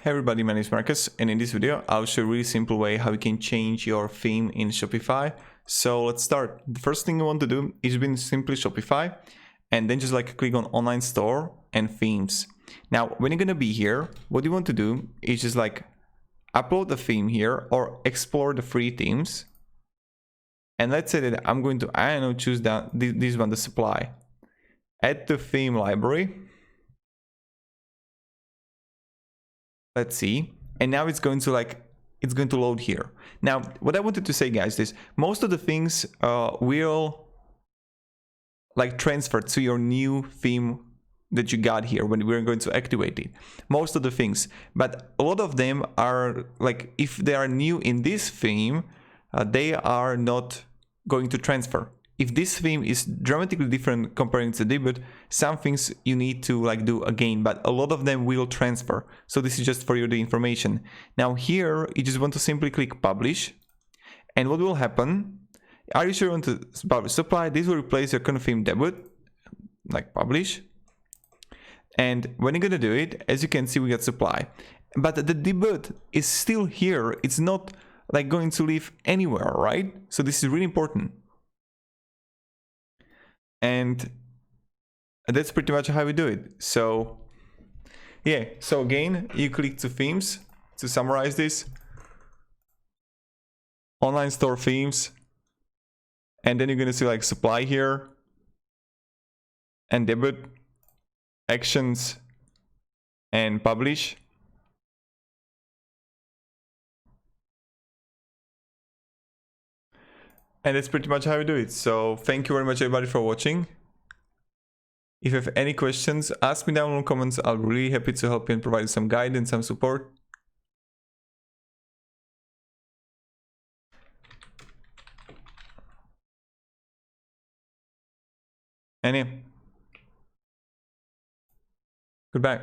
Hey everybody, my name is Marcus, and in this video I'll show you a really simple way how you can change your theme in Shopify. So let's start. The first thing you want to do is simply Shopify and then just click on online store and themes. Now when you're gonna be here, what you want to do is just upload the theme here or explore the free themes. And let's say that I'm going to choose this one, the supply. Add the theme library. Let's see, and now it's going to load here. Now what I wanted to say, guys, is most of the things will transfer to your new theme that you got here when we're going to activate it. Most of the things, but a lot of them are if they are new in this theme, they are not going to transfer. If this theme is dramatically different comparing to debut, some things you need to do again, but a lot of them will transfer. So this is just for you the information. Now here you just want to simply click publish, and what will happen? Are you sure you want to publish supply? This will replace your current theme debut, publish. And when you're gonna do it, as you can see, we got supply, but the debut is still here. It's not going to leave anywhere, right? So this is really important. And that's pretty much how we do it. So yeah, so again, you click to themes to summarize this. Online store themes. And then you're gonna see supply here. And debut, actions, and publish. And that's pretty much how we do it. So thank you very much everybody for watching. If you have any questions, ask me down in the comments. I'll be really happy to help you and provide you some guidance, some support. And yeah, goodbye.